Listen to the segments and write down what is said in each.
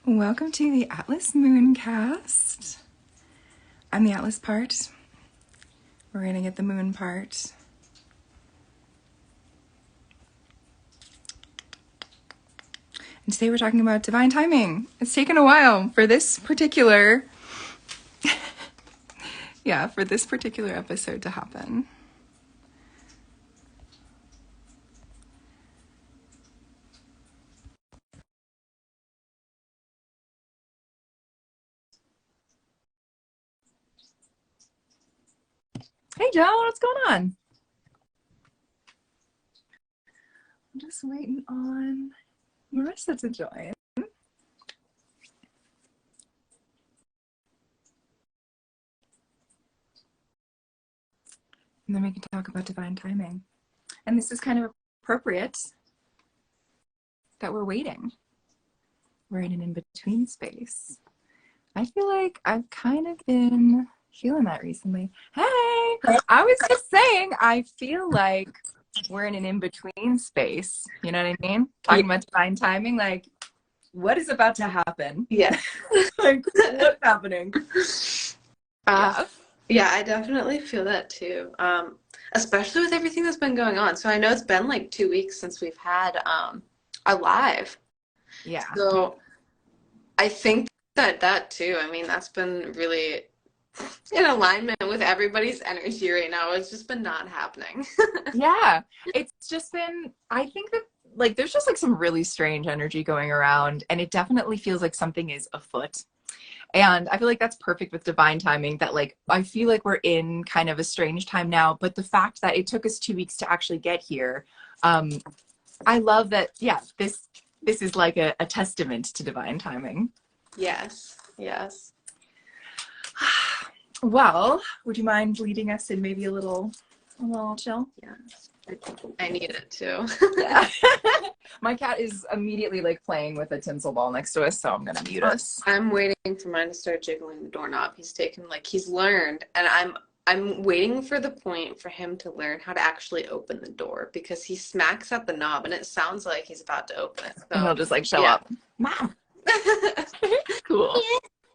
Welcome to the Atlas Mooncast. I'm the Atlas part. We're going to get the moon part. And today we're talking about divine timing. It's taken a while for this particular, for this particular episode to happen. Hey, Joe, what's going on? I'm just waiting on Marissa to join. And then we can talk about divine timing. And this is kind of appropriate that we're waiting. We're in an in-between space. I feel like I've kind of been feeling that recently. Hey, I was just saying, I feel like we're in an in-between space. You know what I mean? Talking about divine timing, like, what is about to happen? Yeah. Like, what's happening? Yeah, I definitely feel that too. Especially with everything that's been going on. So I know it's been like 2 weeks since we've had a live. Yeah. So I think that too, I mean, that's been really in alignment with everybody's energy right now. It's just been not happening. Yeah. It's just been, I think that like there's just like some really strange energy going around, and it definitely feels like something is afoot. And I feel like that's perfect with divine timing, that like I feel like we're in kind of a strange time now, but the fact that it took us 2 weeks to actually get here, I love that. Yeah, this is like a testament to divine timing. Yes. Well, would you mind leading us in maybe a little chill? Yeah, I need it too. Yeah. My cat is immediately like playing with a tinsel ball next to us, so I'm gonna mute us. I'm waiting for mine to start jiggling the doorknob. He's learned, and I'm waiting for the point for him to learn how to actually open the door, because he smacks at the knob and it sounds like he's about to open it. So, and he'll just like show up. Mom. Cool.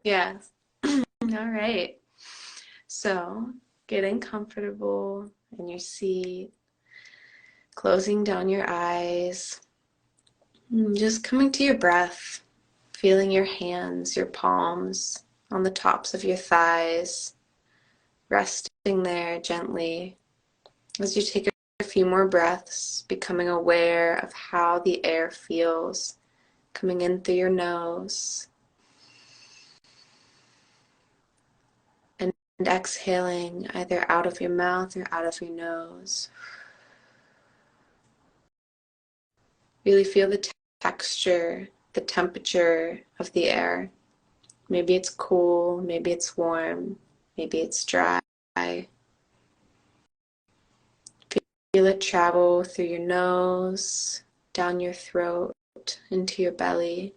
Yes. All right. So, getting comfortable in your seat, closing down your eyes, just coming to your breath, feeling your hands, your palms on the tops of your thighs, resting there gently as you take a few more breaths, becoming aware of how the air feels coming in through your nose and exhaling either out of your mouth or out of your nose. Really feel the texture, the temperature of the air. Maybe it's cool, maybe it's warm, maybe it's dry. Feel it travel through your nose, down your throat, into your belly.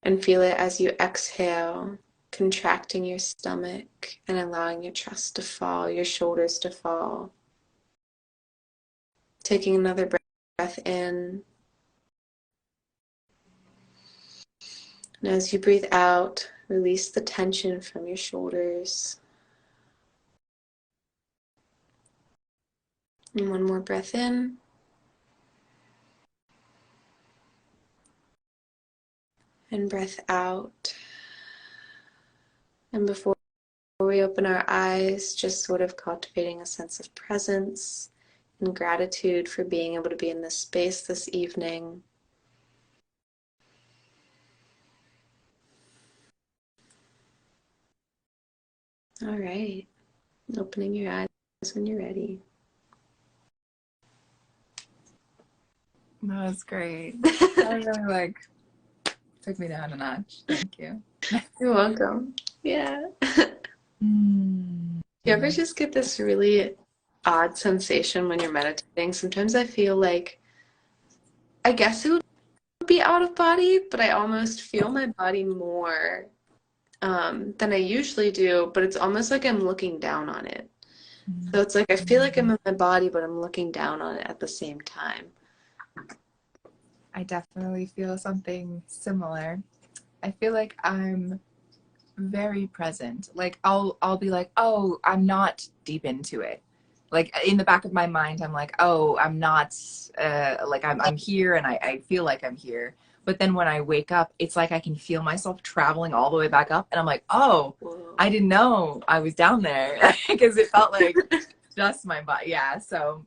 And feel it as you exhale, contracting your stomach and allowing your chest to fall, your shoulders to fall. Taking another breath in. And as you breathe out, release the tension from your shoulders. And one more breath in. And breath out. And before we open our eyes, just sort of cultivating a sense of presence and gratitude for being able to be in this space this evening. All right, opening your eyes when you're ready. That was great. That really took me down a notch. Thank you. You're welcome. Yeah. You ever just get this really odd sensation when you're meditating? Sometimes I feel like, I guess it would be out of body, but I almost feel my body more than I usually do, but it's almost like I'm looking down on it. So it's like I feel like I'm in my body, but I'm looking down on it at the same time. I definitely feel something similar. I feel like I'm very present. Like I'll be like, oh, I'm not deep into it. Like in the back of my mind, I'm like, oh, I'm not like I'm here and I feel like I'm here. But then when I wake up, it's like I can feel myself traveling all the way back up, and I'm like, oh, Whoa. I didn't know I was down there because it felt like just my body. Yeah. So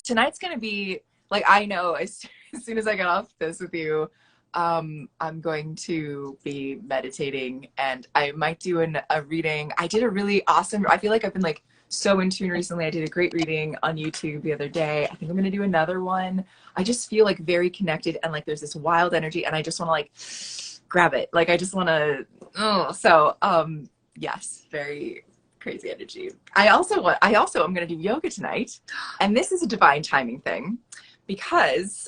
tonight's gonna be like, I know as soon as I get off this with you, I'm going to be meditating, and I might do a reading. I did a really awesome, I feel like I've been like so in tune recently. I did a great reading on YouTube the other day. I think I'm gonna do another one. I just feel like very connected, and like there's this wild energy, and I just want to like grab it. Like I just want to, oh, so yes, very crazy energy. I also am going to do yoga tonight, and this is a divine timing thing because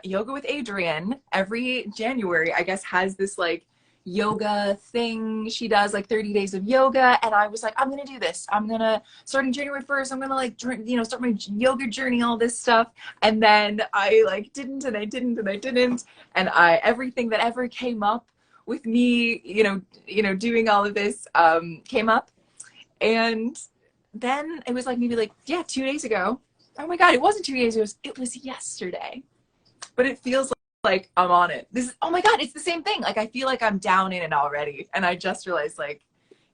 yoga with Adrienne every January, I guess, has this like yoga thing she does, like 30 days of yoga, and I was like, I'm gonna do this. I'm gonna, starting January 1st, I'm gonna like start my yoga journey, all this stuff. And then I like didn't, and I didn't, and I didn't, and I, everything that ever came up with me, doing all of this came up. And then it was like maybe like, yeah, 2 days ago. Oh my God, it wasn't 2 days, it was yesterday. But it feels like I'm on it. This is, oh my God, it's the same thing. Like I feel like I'm down in it already. And I just realized like,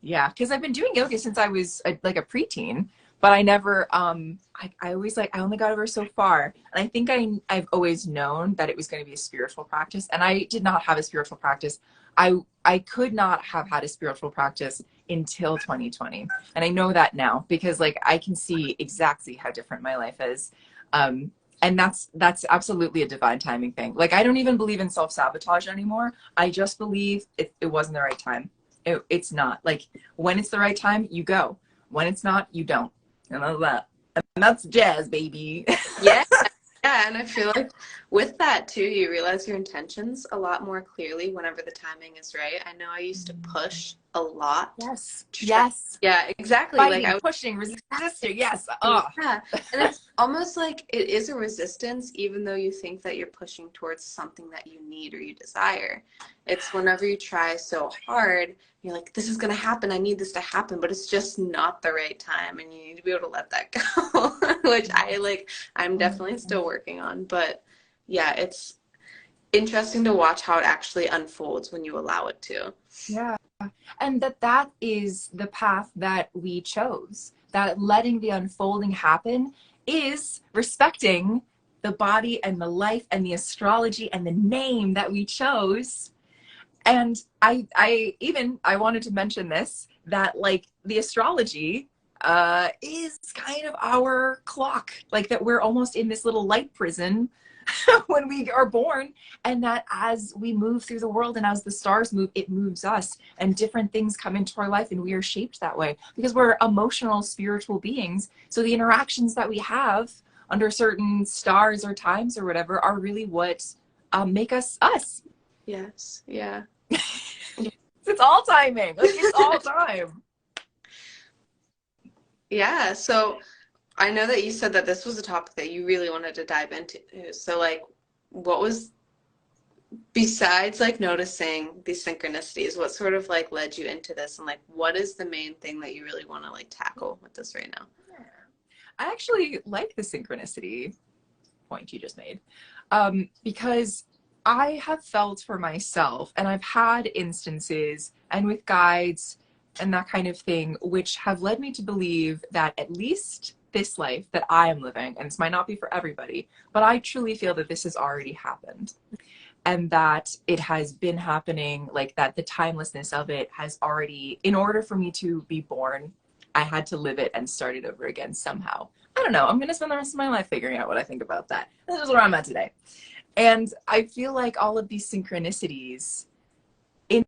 yeah, because I've been doing yoga since I was like a preteen, but I never, I always like, I only got over so far. And I think I've always known that it was going to be a spiritual practice. And I did not have a spiritual practice. I could not have had a spiritual practice until 2020. And I know that now because like I can see exactly how different my life is. And that's absolutely a divine timing thing. Like I don't even believe in self-sabotage anymore. I just believe it wasn't the right time. It's not. Like when it's the right time, you go. When it's not, you don't. And that's jazz, baby. Yeah. Yeah, and I feel like with that too, you realize your intentions a lot more clearly whenever the timing is right. I know I used to push a lot. Yes. To try, Yes. yeah, exactly. Fighting, like I pushing, resisting. Yes. Oh. Yeah, and it's almost like it is a resistance, even though you think that you're pushing towards something that you need or you desire. It's whenever you try so hard, you're like, this is going to happen. I need this to happen, but it's just not the right time, and you need to be able to let that go, which I'm definitely still working on. But yeah, it's interesting to watch how it actually unfolds when you allow it to. Yeah. And that is the path that we chose. That letting the unfolding happen is respecting the body and the life and the astrology and the name that we chose. And I wanted to mention this, that like the astrology is kind of our clock, like that we're almost in this little light prison when we are born, and that as we move through the world and as the stars move, it moves us, and different things come into our life, and we are shaped that way because we're emotional spiritual beings. So the interactions that we have under certain stars or times or whatever are really what make us us. Yes, yeah. It's all timing. Like it's all time. Yeah, so I know that you said that this was a topic that you really wanted to dive into. So like what was, besides like noticing these synchronicities, what sort of like led you into this, and like what is the main thing that you really want to like tackle with this right now? Yeah. I actually like the synchronicity point you just made, because I have felt for myself, and I've had instances and with guides and that kind of thing, which have led me to believe that at least this life that I am living, and this might not be for everybody, but I truly feel that this has already happened, and that it has been happening, like that the timelessness of it has already, in order for me to be born, I had to live it and start it over again somehow. I don't know. I'm going to spend the rest of my life figuring out what I think about that. This is where I'm at today. And I feel like all of these synchronicities, in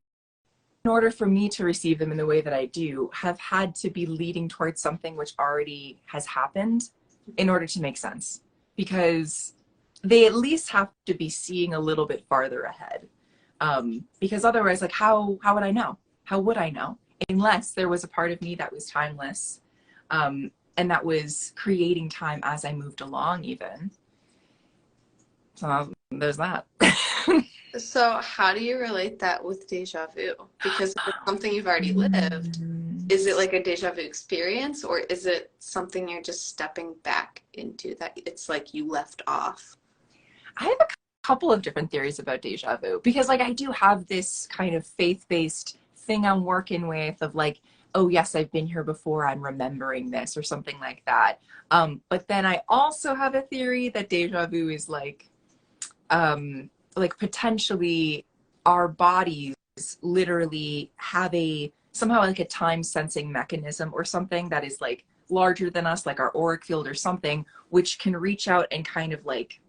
order for me to receive them in the way that I do, have had to be leading towards something which already has happened in order to make sense. Because they at least have to be seeing a little bit farther ahead. Because otherwise, like, how would I know? How would I know? Unless there was a part of me that was timeless, and that was creating time as I moved along even. So there's that. So how do you relate that with deja vu? Because it's something you've already lived. Mm. Is it like a deja vu experience, or is it something you're just stepping back into that it's like you left off? I have a couple of different theories about deja vu because, like, I do have this kind of faith-based thing I'm working with of like, oh yes, I've been here before, I'm remembering this or something like that. But then I also have a theory that deja vu is like potentially our bodies literally have a somehow like a time sensing mechanism or something that is like larger than us, like our auric field or something, which can reach out and kind of like,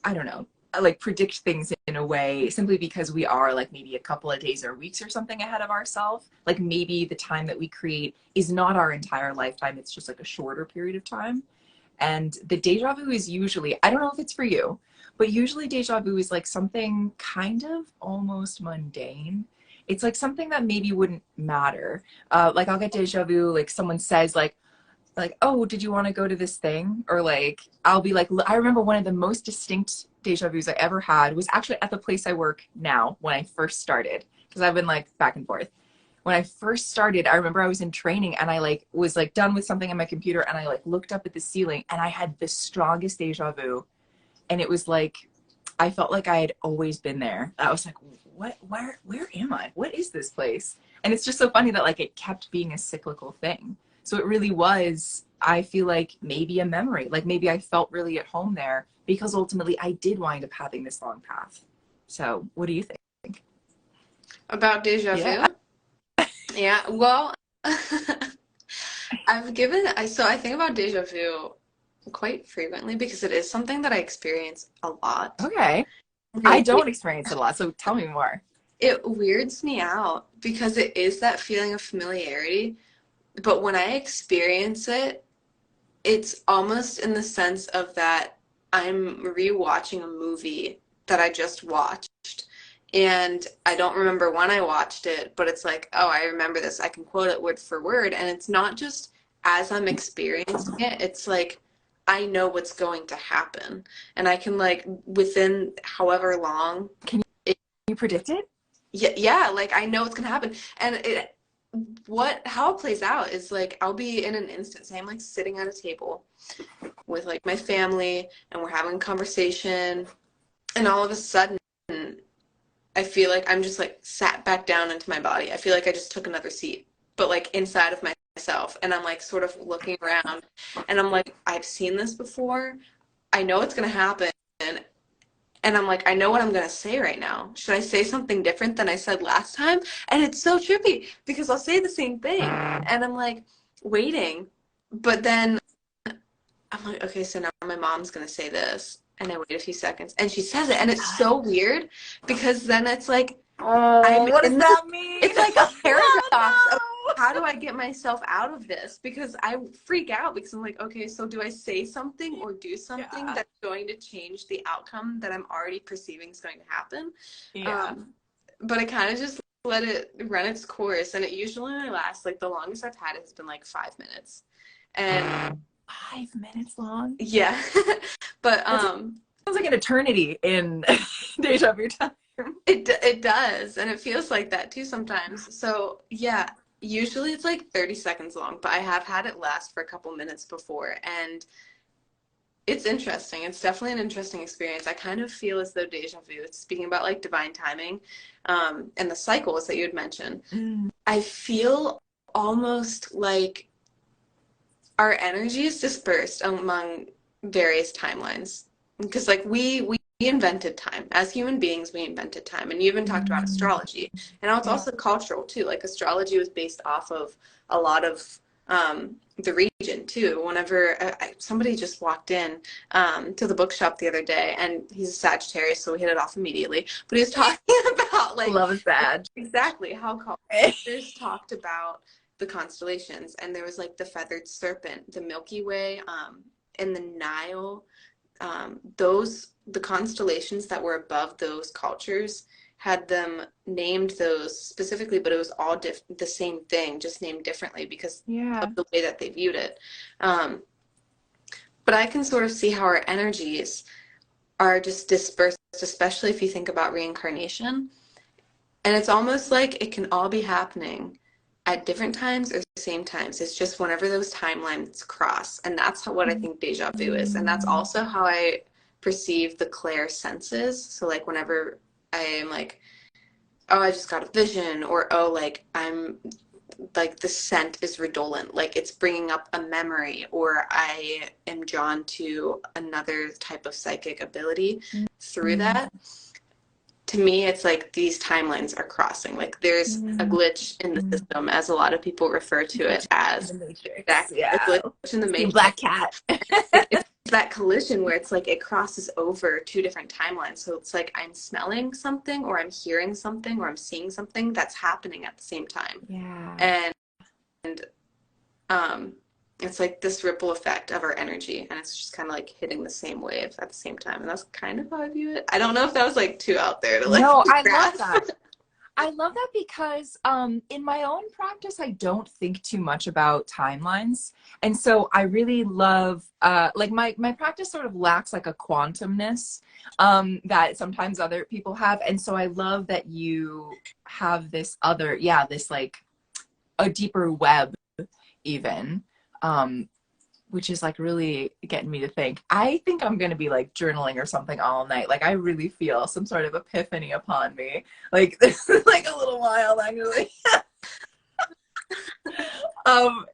I don't know, like predict things in a way simply because we are like maybe a couple of days or weeks or something ahead of ourselves. Like maybe the time that we create is not our entire lifetime, it's just like a shorter period of time. And the deja vu is usually, I don't know if it's for you, but usually deja vu is like something kind of almost mundane. It's like something that maybe wouldn't matter. Like I'll get deja vu, like someone says like, oh, did you want to go to this thing? Or like, I'll be like, I remember one of the most distinct deja vus I ever had was actually at the place I work now when I first started, because I've been like back and forth. When I first started, I remember I was in training and I like was like done with something on my computer and I like looked up at the ceiling and I had the strongest deja vu. And it was like, I felt like I had always been there. I was like, where am I? What is this place? And it's just so funny that like it kept being a cyclical thing. So it really was, I feel like maybe a memory. Like maybe I felt really at home there because ultimately I did wind up having this long path. So what do you think? About deja Yeah. vu? Yeah, well, I think about deja vu quite frequently because it is something that I experience a lot. Okay. I It, don't experience it a lot, so tell me more. it weirds me out because it is that feeling of familiarity, but when I experience it, it's almost in the sense of that I'm rewatching a movie that I just watched. And I don't remember when I watched it, but it's like, oh, I remember this. I can quote it word for word. And it's not just as I'm experiencing it, it's like I know what's going to happen. And I can, like, within however long, Can it, you predict it? yeah, like I know what's going to happen. And how it plays out is like I'll be in an instant, say I'm like sitting at a table with like my family and we're having a conversation and all of a sudden I feel like I'm just like sat back down into my body. I feel like I just took another seat, but like inside of myself. And I'm like sort of looking around and I'm like, I've seen this before. I know it's going to happen. And I'm like, I know what I'm going to say right now. Should I say something different than I said last time? And it's so trippy because I'll say the same thing. And I'm like waiting. But then I'm like, okay, so now my mom's going to say this. And I wait a few seconds and she says it. And it's so weird because then it's like, Oh, I'm what does in the, that mean? it's like a paradox of Oh how do I get myself out of this? Because I freak out because I'm like, okay, so do I say something no. or do something Yeah. that's going to change the outcome that I'm already perceiving is going to happen? Yeah. Um, but I kind of just let it run its course, and it usually only lasts like the longest I've had it has been like 5 minutes, and 5 minutes long? yeah, but That sounds like an eternity in deja vu time. it does, and it feels like that too sometimes. So yeah, usually it's like 30 seconds long, but I have had it last for a couple minutes before, and it's interesting. It's definitely an interesting experience. I kind of feel as though deja vu, it's speaking about like divine timing, and the cycles that you had mentioned. Mm. I feel almost like our energy is dispersed among various timelines because like we invented time as human beings. We invented time, and you even talked about astrology, and now it's Yeah. also cultural too. Like astrology was based off of a lot of the region too. Whenever somebody just walked in to the bookshop the other day, and he's a Sagittarius, so we hit it off immediately, but he was talking about like Love is bad. exactly how cultures talked about the constellations, and there was like the feathered serpent, the Milky Way, and the Nile. The constellations that were above those cultures had them named those specifically, but it was all the same thing, just named differently because of Yeah. the way that they viewed it. But I can sort of see how our energies are just dispersed, especially if you think about reincarnation. And it's almost like it can all be happening at different times or same times. It's just whenever those timelines cross. And that's what I think deja vu is. And that's Mm. also how I perceive the clair senses. So like whenever I am like, oh, I just got a vision, or oh, like I'm like the scent is redolent, like it's bringing up a memory, or I am drawn to another type of psychic ability through Mm. that. To me, it's like these timelines are crossing. Like there's a Mm. glitch in the system, as a lot of people refer to it Glitch in as. the Matrix. Exactly, a Yeah. glitch in the See matrix. Black Cat. It's that collision where it's like it crosses over two different timelines. So it's like I'm smelling something, or I'm hearing something, or I'm seeing something that's happening at the same time. Yeah. And um, it's like this ripple effect of our energy, and it's just kind of like hitting the same wave at the same time. And that's kind of how I view it. I don't know if that was like too out there to like No, I love grasp. that. I love that because in my own practice, I don't think too much about timelines. And so I really love, like my practice sort of lacks like a quantumness that sometimes other people have. And so I love that you have this other, yeah, this like a deeper web even. Um, which is like really getting me to think. I think I'm gonna be like journaling or something all night. Like I really feel some sort of epiphany upon me. Like this is like a little wild actually.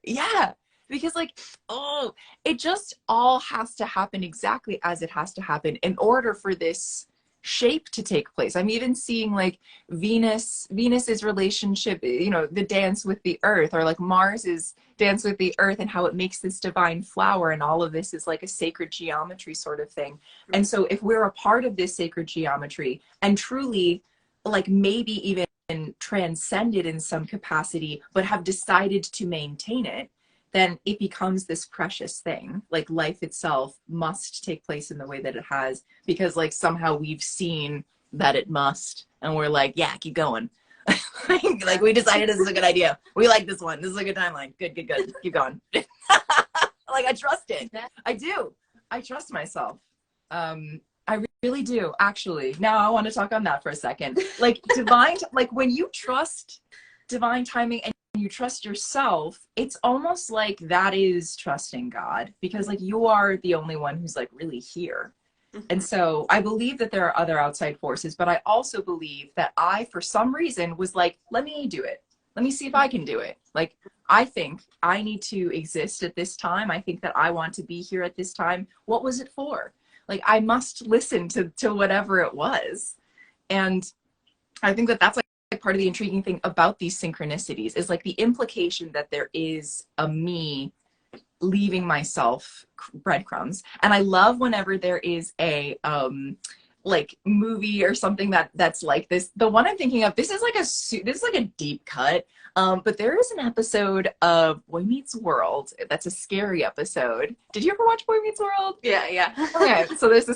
Yeah, because like, oh, it just all has to happen exactly as it has to happen in order for this shape to take place. I'm even seeing like Venus's relationship, you know, the dance with the earth, or like Mars's dance with the earth and how it makes this divine flower, and all of this is like a sacred geometry sort of thing. And so if we're a part of this sacred geometry and truly like maybe even transcend it in some capacity, but have decided to maintain it, then it becomes this precious thing. Like life itself must take place in the way that it has, because like somehow we've seen that it must, and we're like, yeah, keep going. Like we decided this is a good idea. We like this one. This is a good timeline. Good, good, good. Keep going. Like I trust it. I do. I trust myself. I really do, actually. Now I want to talk on that for a second. Like divine, like when you trust divine timing and you trust yourself, it's almost like that is trusting God, because like you are the only one who's like really here. And Mhm. so I believe that there are other outside forces, but I also believe that I, for some reason, was like, let me do it. Let me see if I can do it. Like, I think I need to exist at this time. I think that I want to be here at this time. What was it for? Like, I must listen to whatever it was. And I think that that's like part of the intriguing thing about these synchronicities is like the implication that there is a me leaving myself breadcrumbs. And I love whenever there is a like movie or something that's like this. The one I'm thinking of, this is like a deep cut. But there is an episode of Boy Meets World that's a scary episode. Did you ever watch Boy Meets World? Yeah, yeah. Okay, so there's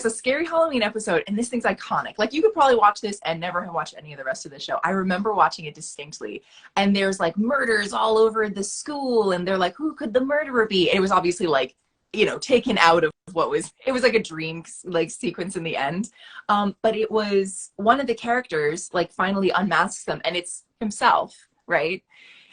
a scary Halloween episode, and this thing's iconic. Like you could probably watch this and never have watched any of the rest of the show. I remember watching it distinctly, and there's like murders all over the school, and they're like, who could the murderer be? It was obviously like, you know, taken out of it was like a dream like sequence in the end. But it was one of the characters like finally unmasks them, and it's himself, right?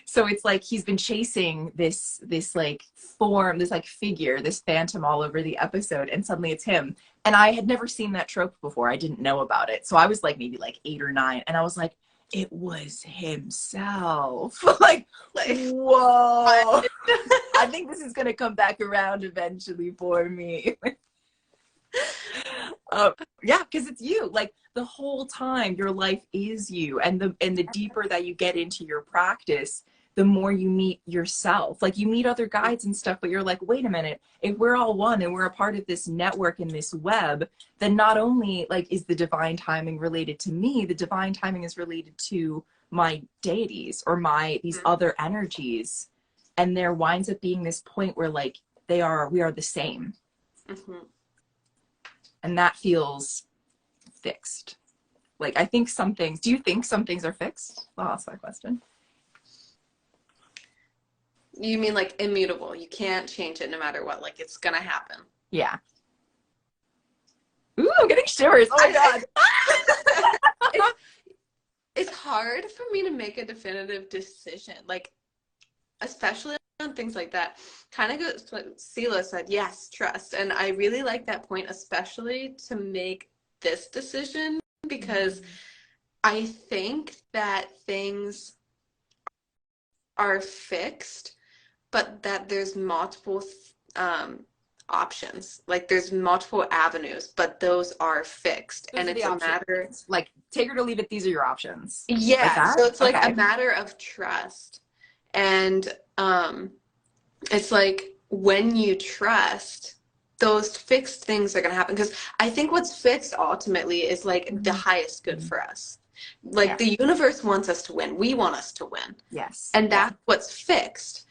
So it's like he's been chasing this like form, this like figure, this phantom all over the episode, and suddenly it's him. And I had never seen that trope before. I didn't know about it. So I was like maybe like 8 or 9, and I was like, it was himself. Like whoa. I think this is gonna come back around eventually for me. Yeah, because it's you. Like the whole time, your life is you, and the deeper that you get into your practice, the more you meet yourself. Like you meet other guides and stuff, but you're like, wait a minute, if we're all one and we're a part of this network and this web, then not only like is the divine timing related to me, the divine timing is related to my deities or my these other energies, and there winds up being this point where like we are the same. Mhm. And that feels fixed. Like I think some things, do you think some things are fixed? I'll ask that question. You mean like immutable? You can't change it no matter what. Like it's gonna happen. Yeah. Ooh, I'm getting shivers. Oh my God. it's, it's hard for me to make a definitive decision, like, especially on things like that. Kind of goes what Sela said, yes, trust. And I really like that point, especially to make this decision, because I think that things are fixed, but that there's multiple options. Like there's multiple avenues, but those are fixed. Those And are the it's a options. matter, Like, take her to leave it. These are your options. Like yeah, that? so it's like a Okay. matter of trust. And it's like when you trust, those fixed things are going to happen. Because I think what's fixed ultimately is like the highest good for us. Like Yeah. the universe wants us to win. We want us to win. Yes. And Yeah. that's what's fixed.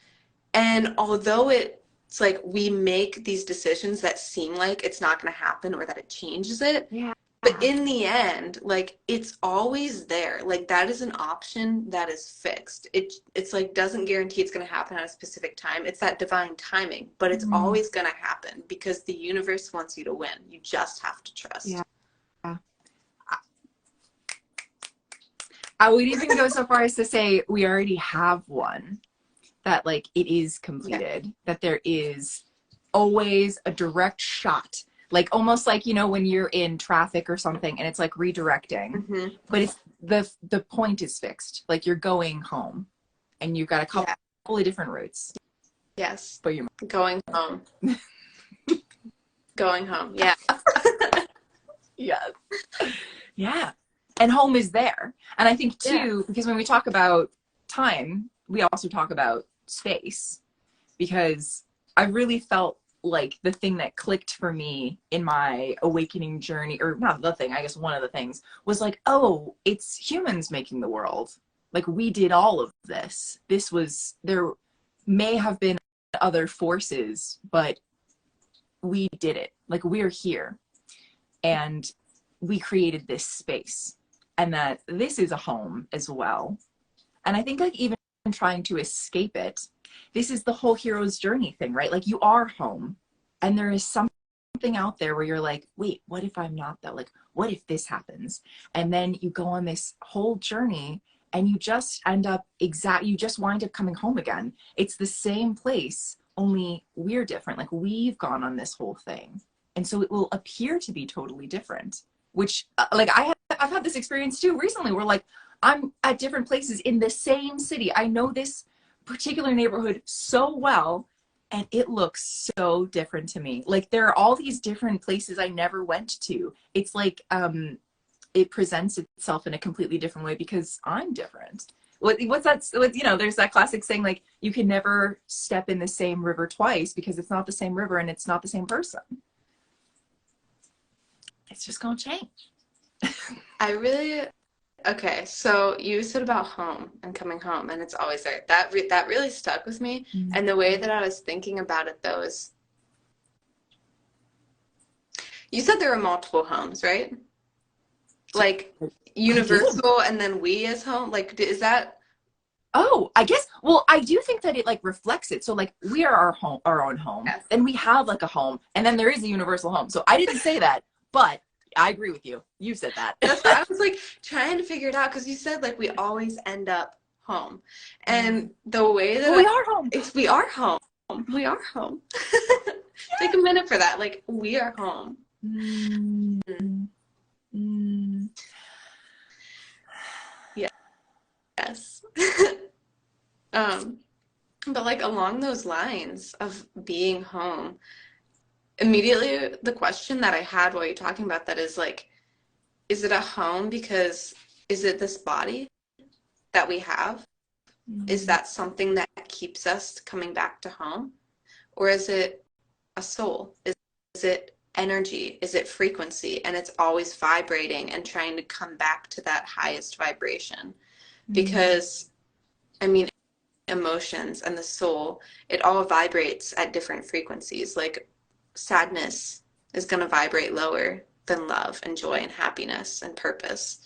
And although it's like we make these decisions that seem like it's not going to happen or that it changes it, Yeah. but in the end, like it's always there. Like that is an option that is fixed. It's like doesn't guarantee it's going to happen at a specific time. It's that divine timing, but it's always going to happen because the universe wants you to win. You just have to trust. Yeah. I would even go so far as to say we already have one, that like it is completed, that there is always a direct shot, like almost like, you know, when you're in traffic or something and it's like redirecting, but it's the point is fixed. Like you're going home and you've got a couple of different routes. Yes. But you're going home. Going home. Yeah. Yes. Yeah. And home is there. And I think too, because when we talk about time, we also talk about space, because I really felt like the thing that clicked for me in my awakening journey, or not the thing, I guess one of the things was like, oh, it's humans making the world. Like we did all of this. This was, there may have been other forces, but we did it. Like we're here and we created this space, and that this is a home as well. And I think like even trying to escape it, this is the whole hero's journey thing, right? Like you are home and there is something out there where you're like, wait, what if I'm not that? Like, what if this happens? And then you go on this whole journey and you just end up you just wind up coming home again. It's the same place, only we're different. Like we've gone on this whole thing. And so it will appear to be totally different, which like I've had this experience too recently where like I'm at different places in the same city. I know this particular neighborhood so well and it looks so different to me. Like there are all these different places I never went to. It's like it presents itself in a completely different way because I'm different. What's that? You know, there's that classic saying like you can never step in the same river twice because it's not the same river and it's not the same person. It's just gonna change. Okay, so you said about home and coming home, and it's always there. That really stuck with me. And the way that I was thinking about it, though, is you said there were multiple homes, right? Like universal, and then we as home. Like, is that? Oh, I guess. Well, I do think that it like reflects it. So like we are our own home, and we have like a home, and then there is a universal home. So I didn't say that, but I agree with you. You said that. That's why I was like trying to figure it out, because you said like we always end up home, and the way that we are home. We are home. We are home. Take a minute for that. Like we are home. Yes. But like along those lines of being home, immediately the question that I had while you're talking about that is like, is it a home because is it this body that we have? Is that something that keeps us coming back to home? Or is it a soul? Is it energy? Is it frequency? And it's always vibrating and trying to come back to that highest vibration. Because, I mean, emotions and the soul, it all vibrates at different frequencies. Like sadness is going to vibrate lower than love and joy and happiness and purpose.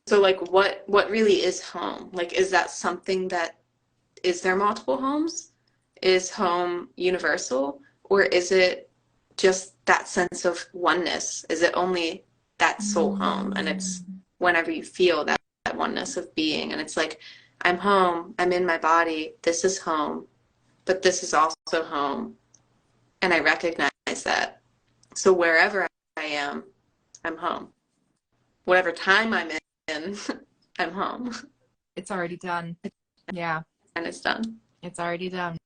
So like what really is home? Like, is that something that, is there multiple homes? Is home universal? Or is it just that sense of oneness. Is it only that soul home? And it's whenever you feel that oneness of being. And it's like, I'm home, I'm in my body, this is home, but this is also home. And I recognize that. So wherever I am, I'm home. Whatever time I'm in, I'm home. It's already done. Yeah. And it's done. It's already done.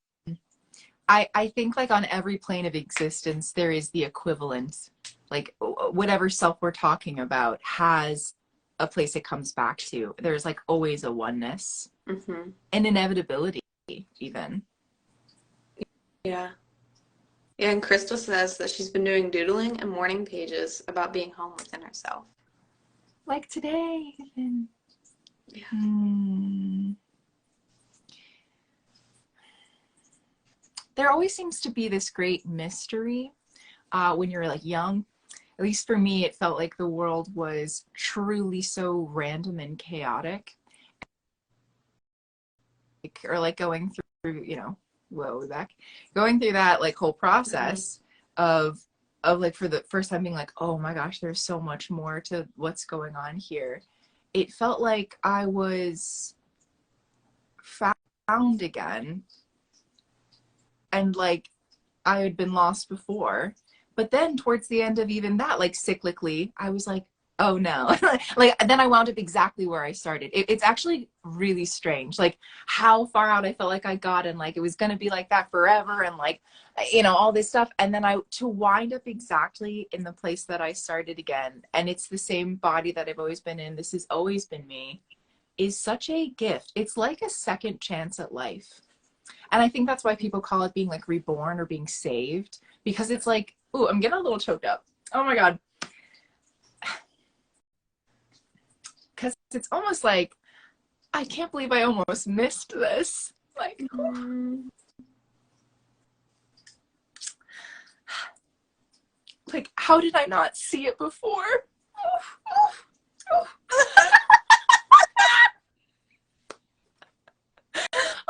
I think like on every plane of existence, there is the equivalent. Like whatever self we're talking about has a place it comes back to. There's like always a oneness and inevitability even. Yeah. Yeah, and Crystal says that she's been doing doodling and morning pages about being home within herself. Like today even. Yeah. There always seems to be this great mystery when you're like young. At least for me, it felt like the world was truly so random and chaotic. Or like going through, you know, whoa, back, going through that like whole process of like for the first time being like, oh my gosh, there's so much more to what's going on here. It felt like I was found again. And like I had been lost before, but then towards the end of even that, like cyclically, I was like, oh no. Like then I wound up exactly where I started. It's actually really strange, like how far out I felt like I got, and like it was going to be like that forever, and like, you know, all this stuff, and then to wind up exactly in the place that I started again, and it's the same body that I've always been in. This has always been me, is such a gift. It's like a second chance at life. And I think that's why people call it being like reborn or being saved, because it's like, ooh, I'm getting a little choked up. Oh my God. Because it's almost like, I can't believe I almost missed this. Like, like, how did I not see it before?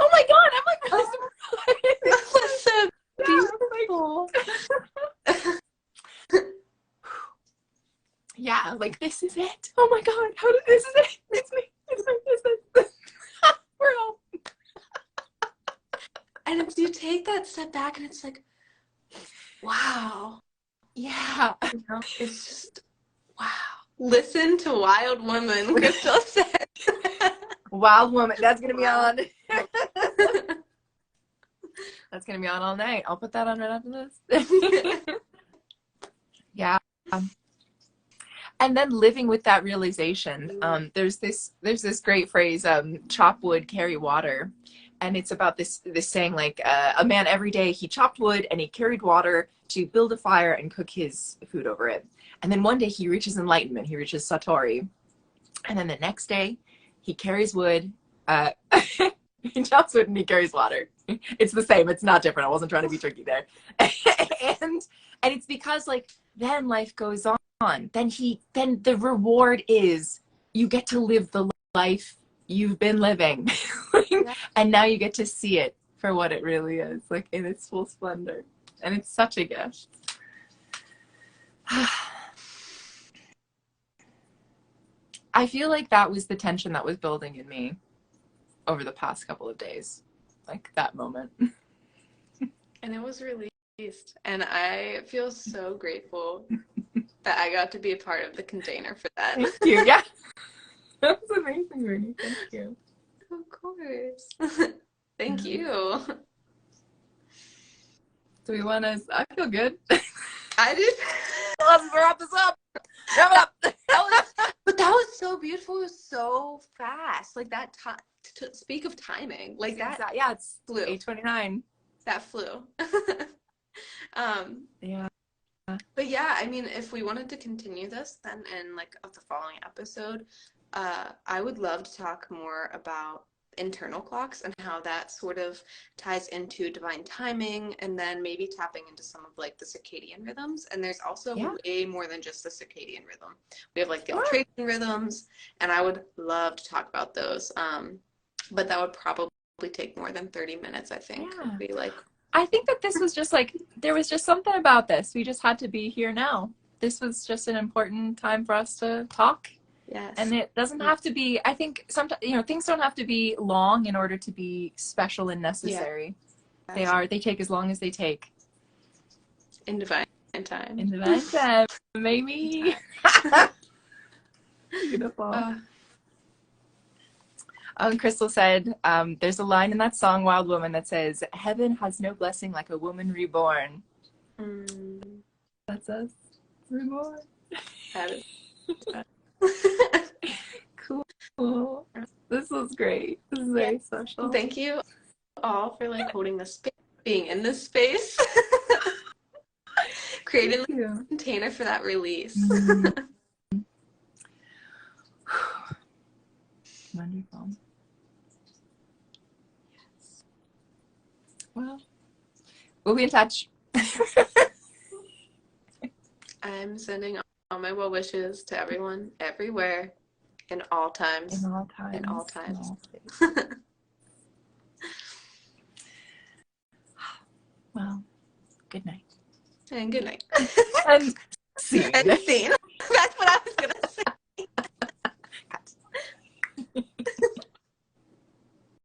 Oh my God, I'm like really surprised. That was so beautiful. Yeah, like this is it. Oh my God, this is it. It's me. It's me. It's we're home. And if you take that step back and it's like, wow. Yeah. You know, it's just, wow. Listen to Wild Woman, Crystal said. Wild Woman. That's going to be on. That's going to be on all night. I'll put that on right after this. Yeah. And then living with that realization, there's this great phrase, chop wood, carry water. And it's about this saying, like, a man every day, he chopped wood and he carried water to build a fire and cook his food over it. And then one day he reaches enlightenment, he reaches Satori. And then the next day he carries wood, he chops wood and he carries water. It's the same, it's not different. I wasn't trying to be tricky there. and it's because like then life goes on. Then the reward is you get to live the life you've been living. And now you get to see it for what it really is, like in its full splendor. And it's such a gift. I feel like that was the tension that was building in me over the past couple of days, like that moment. And it was released, and I feel so grateful that I got to be a part of the container for that. Thank you. Yeah. That was amazing, Renee. Thank you. Of course. Thank you. Do we want to? I feel good. I did. Let's wrap this up. Wrap it up. But that was so beautiful. It was so fast. Like that time. To speak of timing, like that. Yeah, it's flew. 8:29. That flew. Yeah. But yeah, I mean, if we wanted to continue this, then in like of the following episode, I would love to talk more about internal clocks and how that sort of ties into divine timing, and then maybe tapping into some of like the circadian rhythms. And there's also way more than just the circadian rhythm. We have like the ultradian rhythms, and I would love to talk about those. But that would probably take more than 30 minutes, I think. Yeah. Be like, I think that this was just like, there was just something about this. We just had to be here now. This was just an important time for us to talk. Yes. And it doesn't have to be, I think sometimes, you know, things don't have to be long in order to be special and necessary. Yeah. They take as long as they take. In divine time. In divine time, maybe. Beautiful. Crystal said, there's a line in that song, Wild Woman, that says, heaven has no blessing like a woman reborn. That's us. Reborn. That is cool. This was great. This is very special. Thank you all for like holding this space, being in this space, creating a container for that release. Wonderful. Yes. Well, we'll be in touch. I'm sending all my well wishes to everyone, everywhere, in all times. In all times. In all times. In all well, good night. And good night. And scene. And scene.